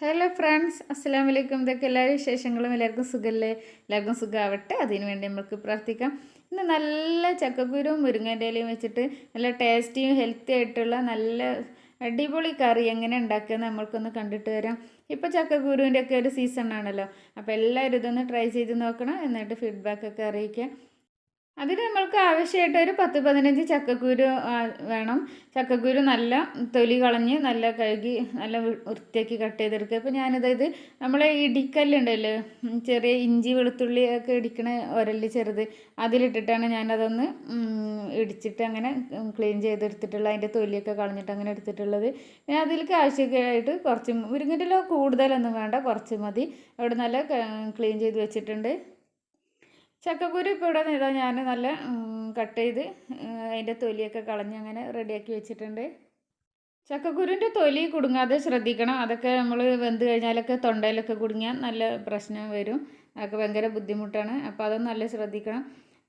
Hello friends, അസ്സലാമു അലൈക്കും. ഇതൊക്കെ എല്ലാവരും വിശേഷങ്ങളും എല്ലാവർക്കും സുഖമല്ലേ? എല്ലാവർക്കും സുഖമാവട്ടെ, അതിനു വേണ്ടി നമുക്ക് പ്രാർത്ഥിക്കാം. ഇന്ന് നല്ല ചക്കക്കുരും മുരിങ്ങൻ്റെ ഇലയും വെച്ചിട്ട് നല്ല ടേസ്റ്റിയും ഹെൽത്തി ആയിട്ടുള്ള നല്ല അടിപൊളി കറി എങ്ങനെ ഉണ്ടാക്കുകയെന്ന് നമ്മൾക്കൊന്ന് കണ്ടിട്ട് വരാം. ഇപ്പോൾ ചക്കക്കുരുവിൻ്റെ ഒക്കെ ഒരു സീസൺ ആണല്ലോ, അപ്പോൾ എല്ലാവരും ഇതൊന്ന് ട്രൈ ചെയ്ത് നോക്കണം, എന്നിട്ട് ഫീഡ്ബാക്കൊക്കെ അറിയിക്കുക. അതിന് നമ്മൾക്ക് ആവശ്യമായിട്ട് ഒരു 10-15 ചക്കക്കുരു വേണം. ചക്കക്കുരു നല്ല തൊലി കളഞ്ഞ് നല്ല കഴുകി നല്ല വൃത്തിയാക്കി കട്ട് ചെയ്തെടുക്കുക. ഇപ്പോൾ ഞാനിത് നമ്മളെ ഇടിക്കല്ലുണ്ടല്ലോ, ചെറിയ ഇഞ്ചി വെളുത്തുള്ളി ഒക്കെ ഇടിക്കണ ഉരല് ചെറുത്, അതിലിട്ടിട്ടാണ് ഞാനതൊന്ന് ഇടിച്ചിട്ട് അങ്ങനെ ക്ലീൻ ചെയ്തെടുത്തിട്ടുള്ളത്. അതിൻ്റെ തൊലിയൊക്കെ കളഞ്ഞിട്ട് അങ്ങനെ എടുത്തിട്ടുള്ളത്. പിന്നെ അതിലേക്ക് ആവശ്യമായിട്ട് കുറച്ച് മുരിങ്ങൻ്റെ ഇല കൂടുതലൊന്നും വേണ്ട, കുറച്ച് മതി. അവിടെ നല്ല ക്ലീൻ ചെയ്ത് വെച്ചിട്ടുണ്ട്. ചക്കക്കുരു ഇപ്പോൾ ഇവിടെ ഇതാ ഞാൻ നല്ല കട്ട് ചെയ്ത് അതിൻ്റെ തൊലിയൊക്കെ കളഞ്ഞ് അങ്ങനെ റെഡിയാക്കി വെച്ചിട്ടുണ്ട്. ചക്കക്കുരുവിൻ്റെ തൊലി കുടുങ്ങാതെ ശ്രദ്ധിക്കണം. അതൊക്കെ നമ്മൾ വെന്ത് കഴിഞ്ഞാലൊക്കെ തൊണ്ടയിലൊക്കെ കുടുങ്ങിയാൽ നല്ല പ്രശ്നം വരും. അതൊക്കെ ഭയങ്കര ബുദ്ധിമുട്ടാണ്. അപ്പോൾ അതൊന്നും നല്ല ശ്രദ്ധിക്കണം.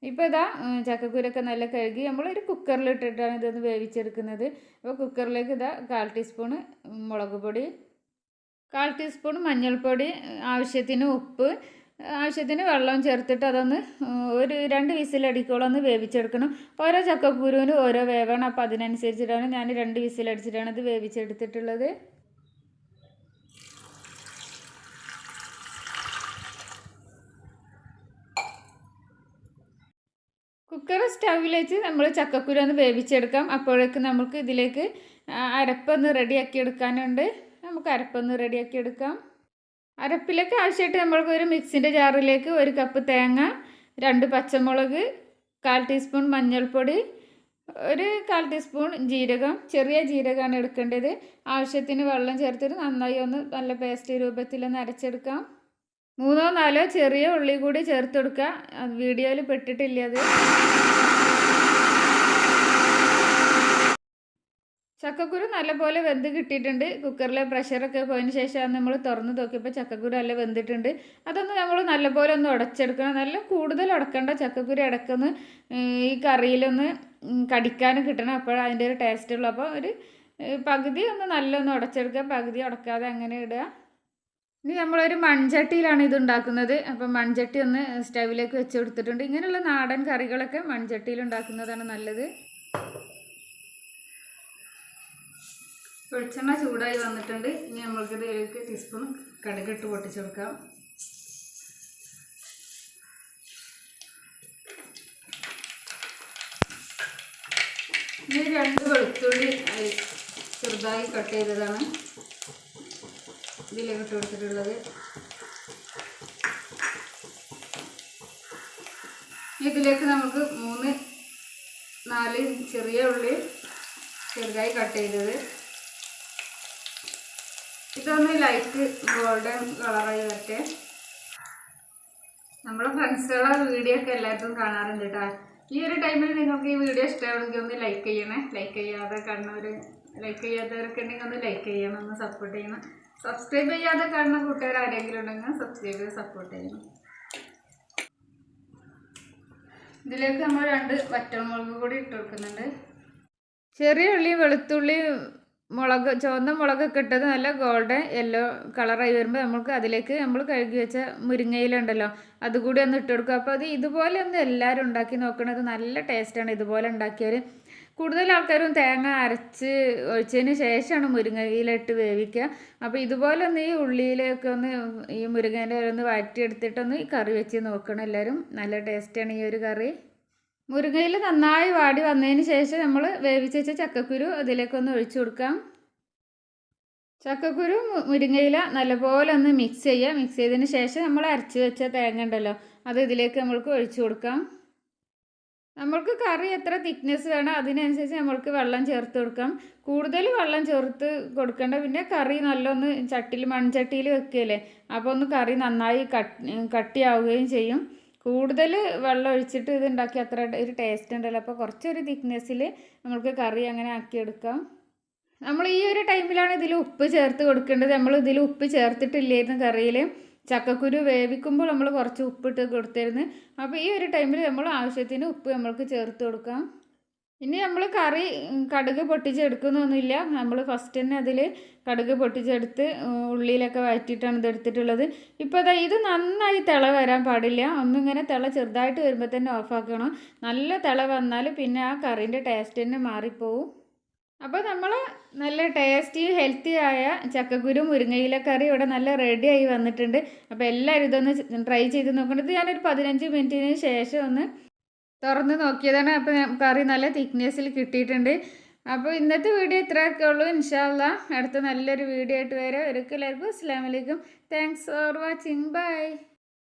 ഇപ്പോൾ ഇതാ ചക്കക്കുരൊക്കെ നല്ല കഴുകി നമ്മളൊരു കുക്കറിലിട്ടിട്ടാണ് ഇതൊന്ന് വേവിച്ചെടുക്കുന്നത്. അപ്പോൾ കുക്കറിലേക്ക് ഇതാ 1/4 ടീസ്പൂണ് മുളക് പൊടി, 1/4 ടീസ്പൂൺ മഞ്ഞൾപ്പൊടി, ആവശ്യത്തിന് ഉപ്പ്, ആവശ്യത്തിന് വെള്ളം ചേർത്തിട്ട് അതൊന്ന് ഒരു 2 വിസിലടിക്കോളം ഒന്ന് വേവിച്ചെടുക്കണം. ഓരോ ചക്കക്കുരുവിനും ഓരോ വേവാണ്, അപ്പോൾ അതിനനുസരിച്ചിട്ടാണ് ഞാൻ 2 വിസിലടിച്ചിട്ടാണ് ഇത് വേവിച്ചെടുത്തിട്ടുള്ളത്. കുക്കർ സ്റ്റൗവിൽ വെച്ച് നമ്മൾ ചക്കക്കുരു ഒന്ന് വേവിച്ചെടുക്കാം. അപ്പോഴേക്ക് നമുക്ക് ഇതിലേക്ക് അരപ്പൊന്ന് റെഡിയാക്കി എടുക്കാനുണ്ട്. നമുക്ക് അരപ്പൊന്ന് റെഡിയാക്കി എടുക്കാം. അരപ്പിലേക്ക് ആവശ്യമായിട്ട് നമ്മൾക്ക് ഒരു മിക്സിൻ്റെ ജാറിലേക്ക് 1 കപ്പ് തേങ്ങ, 2 പച്ചമുളക്, 1/4 ടീസ്പൂൺ മഞ്ഞൾപ്പൊടി, ഒരു 1/4 ടീസ്പൂൺ ജീരകം, ചെറിയ ജീരകമാണ് എടുക്കേണ്ടത്. ആവശ്യത്തിന് വെള്ളം ചേർത്തിട്ട് നന്നായി ഒന്ന് നല്ല പേസ്റ്റ് രൂപത്തിലൊന്ന് അരച്ചെടുക്കാം. 3-4 ചെറിയ ഉള്ളി കൂടി ചേർത്ത് കൊടുക്കുക. വീഡിയോയിൽ പെട്ടിട്ടില്ല അത്. ചക്കക്കുരു നല്ലപോലെ വെന്ത് കിട്ടിയിട്ടുണ്ട്. കുക്കറിലെ പ്രഷറൊക്കെ പോയതിന് ശേഷം നമ്മൾ തുറന്ന് നോക്കിയപ്പോൾ ചക്കക്കുരു നല്ല വെന്തിട്ടുണ്ട്. അതൊന്ന് നമ്മൾ നല്ലപോലെ ഒന്ന് ഉടച്ചെടുക്കണം. നല്ല കൂടുതൽ ഉടക്കേണ്ട, ചക്കക്കുരു ഇടയ്ക്കൊന്ന് ഈ കറിയിലൊന്ന് കടിക്കാനും കിട്ടണം, അപ്പോഴാണ് അതിൻ്റെ ഒരു ടേസ്റ്റ് ഉള്ളൂ. അപ്പോൾ ഒരു പകുതി ഒന്ന് നല്ലൊന്ന് ഉടച്ചെടുക്കുക, പകുതി ഉടക്കാതെ അങ്ങനെ ഇടുക. ഇനി നമ്മളൊരു മൺചട്ടിയിലാണ് ഇത് ഉണ്ടാക്കുന്നത്. അപ്പം മൺചട്ടി ഒന്ന് സ്റ്റൗവിലേക്ക് വെച്ച് കൊടുത്തിട്ടുണ്ട്. ഇങ്ങനെയുള്ള നാടൻ കറികളൊക്കെ മൺചട്ടിയിൽ ഉണ്ടാക്കുന്നതാണ് നല്ലത്. വെളിച്ചെണ്ണ ചൂടായി വന്നിട്ടുണ്ട്. ഇനി നമ്മൾക്ക് ഇതിലേക്ക് ടീസ്പൂൺ കടുകിട്ട് പൊട്ടിച്ചെടുക്കാം. ഇനി 2 വെളുത്തുള്ളി ചെറുതായി കട്ട് ചെയ്തതാണ് ഇതിലേക്ക് ഇട്ട് കൊടുത്തിട്ടുള്ളത്. ഇതിലേക്ക് നമുക്ക് 3-4 ചെറിയ ഉള്ളി ചെറുതായി കട്ട് ചെയ്തത്. ഇതൊന്ന് ലൈറ്റ് ഗോൾഡൻ കളറായി വരട്ടെ. നമ്മളെ ഫ്രണ്ട്സുകളെ വീഡിയോ ഒക്കെ എല്ലാവർക്കും കാണാറുണ്ട് കേട്ടോ. ഈ ഒരു ടൈമിൽ നിങ്ങൾക്ക് ഈ വീഡിയോ ഇഷ്ടമാണെങ്കിൽ ഒന്ന് ലൈക്ക് ചെയ്യണേ. ലൈക്ക് ചെയ്യാത്തവരൊക്കെ ഉണ്ടെങ്കിൽ ഒന്ന് ലൈക്ക് ചെയ്യണം, ഒന്ന് സപ്പോർട്ട് ചെയ്യണം. സബ്സ്ക്രൈബ് ചെയ്യാതെ കാണുന്ന കൂട്ടുകാർ ആരെങ്കിലും ഉണ്ടെങ്കിൽ സബ്സ്ക്രൈബ് ചെയ്ത് സപ്പോർട്ട് ചെയ്യണം. ഇതിലേക്ക് നമ്മൾ 2 വറ്റൽമുളക് കൂടി ഇട്ട് കൊടുക്കുന്നുണ്ട്. ചെറിയ ഉള്ളി, വെളുത്തുള്ളി, മുളക്, ചുവന്ന മുളകൊക്കെ ഇട്ടത് നല്ല ഗോൾഡൻ യെല്ലോ കളറായി വരുമ്പോൾ നമുക്ക് അതിലേക്ക് നമ്മൾ കഴുകി വെച്ച മുരിങ്ങയിലുണ്ടല്ലോ അതുകൂടി ഒന്ന് ഇട്ട് കൊടുക്കുക. അപ്പോൾ അത് ഇതുപോലെ ഒന്ന് എല്ലാവരും ഉണ്ടാക്കി നോക്കണത് നല്ല ടേസ്റ്റാണ്. ഇതുപോലെ ഉണ്ടാക്കിയാൽ കൂടുതൽ ആൾക്കാരും തേങ്ങ അരച്ച് ഒഴിച്ചതിന് ശേഷമാണ് മുരിങ്ങയിലിട്ട് വേവിക്കുക. അപ്പോൾ ഇതുപോലെ ഒന്ന് ഈ ഉള്ളിയിലൊക്കെ ഒന്ന് ഈ മുരിങ്ങേൻ്റെ ഒന്ന് വഴറ്റിയെടുത്തിട്ടൊന്ന് ഈ കറി വെച്ച് നോക്കണം എല്ലാവരും. നല്ല ടേസ്റ്റാണ് ഈ ഒരു കറി. മുരിങ്ങയിൽ നന്നായി വാടി വന്നതിന് ശേഷം നമ്മൾ വേവിച്ച് വെച്ച ചക്കക്കുരു അതിലേക്കൊന്ന് ഒഴിച്ചു കൊടുക്കാം. ചക്കക്കുരു മുരിങ്ങയില നല്ലപോലെ ഒന്ന് മിക്സ് ചെയ്യുക. മിക്സ് ചെയ്തതിന് ശേഷം നമ്മൾ അരച്ച് വെച്ച തേങ്ങ ഉണ്ടല്ലോ അത് ഇതിലേക്ക് നമ്മൾക്ക് ഒഴിച്ചു കൊടുക്കാം. നമ്മൾക്ക് കറി എത്ര തിക്നെസ് വേണം അതിനനുസരിച്ച് നമ്മൾക്ക് വെള്ളം ചേർത്ത് കൊടുക്കാം. കൂടുതൽ വെള്ളം ചേർത്ത് കൊടുക്കേണ്ട. പിന്നെ കറി നല്ലൊന്ന് മൺചട്ടിയിൽ വെക്കുകയല്ലേ, അപ്പോൾ ഒന്ന് കറി നന്നായി കട്ടിയാവുകയും ചെയ്യും. കൂടുതൽ വെള്ളം ഒഴിച്ചിട്ട് ഇത് ഉണ്ടാക്കി അത്ര ഒരു ടേസ്റ്റ് ഉണ്ടല്ലോ. അപ്പോൾ കുറച്ചൊരു തിക്നെസ്സിൽ നമുക്ക് കറി അങ്ങനെ ആക്കിയെടുക്കാം. നമ്മൾ ഈ ഒരു ടൈമിലാണ് ഇതിൽ ഉപ്പ് ചേർത്ത് കൊടുക്കേണ്ടത്. നമ്മൾ ഇതിൽ ഉപ്പ് ചേർത്തിട്ടില്ലായിരുന്നു കറിയിൽ. ചക്കക്കുരു വേവിക്കുമ്പോൾ നമ്മൾ കുറച്ച് ഉപ്പിട്ട് കൊടുത്തിരുന്നു. അപ്പോൾ ഈ ഒരു ടൈമിൽ നമ്മൾ ആവശ്യത്തിന് ഉപ്പ് നമ്മൾക്ക് ചേർത്ത് കൊടുക്കാം. ഇനി നമ്മൾ കറി കടുക് പൊട്ടിച്ചെടുക്കുന്നൊന്നുമില്ല. നമ്മൾ ഫസ്റ്റ് തന്നെ അതിൽ കടുക് പൊട്ടിച്ചെടുത്ത് ഉള്ളിയിലൊക്കെ വഴറ്റിയിട്ടാണ് ഇതെടുത്തിട്ടുള്ളത്. ഇപ്പോൾ അതാ ഇത് നന്നായി തിള വരാൻ പാടില്ല. ഒന്നിങ്ങനെ തിള ചെറുതായിട്ട് വരുമ്പോൾ തന്നെ ഓഫാക്കണം. നല്ല തിള വന്നാൽ പിന്നെ ആ കറീൻ്റെ ടേസ്റ്റ് തന്നെ മാറിപ്പോവും. അപ്പോൾ നമ്മൾ നല്ല ടേസ്റ്റി ഹെൽത്തി ആയ ചക്കക്കുരു മുരിങ്ങയില കറി ഇവിടെ നല്ല റെഡി ആയി വന്നിട്ടുണ്ട്. അപ്പോൾ എല്ലാവരും ഇതൊന്ന് ട്രൈ ചെയ്ത് നോക്കേണ്ടത്. ഞാനൊരു 15 മിനിറ്റിന് ശേഷം ഒന്ന് തുറന്ന് നോക്കിയതാണ്. അപ്പോൾ കറി നല്ല തിക്നെസ്സിൽ കിട്ടിയിട്ടുണ്ട്. അപ്പോൾ ഇന്നത്തെ വീഡിയോ ഇത്രയൊക്കെ ഉള്ളൂ. ഇൻഷാ അല്ലാഹ് അടുത്ത നല്ലൊരു വീഡിയോ ആയിട്ട് വരാം. ഒരിക്കലും എല്ലാവർക്കും അസ്സലാമു അലൈക്കും. Thanks for watching. ബൈ.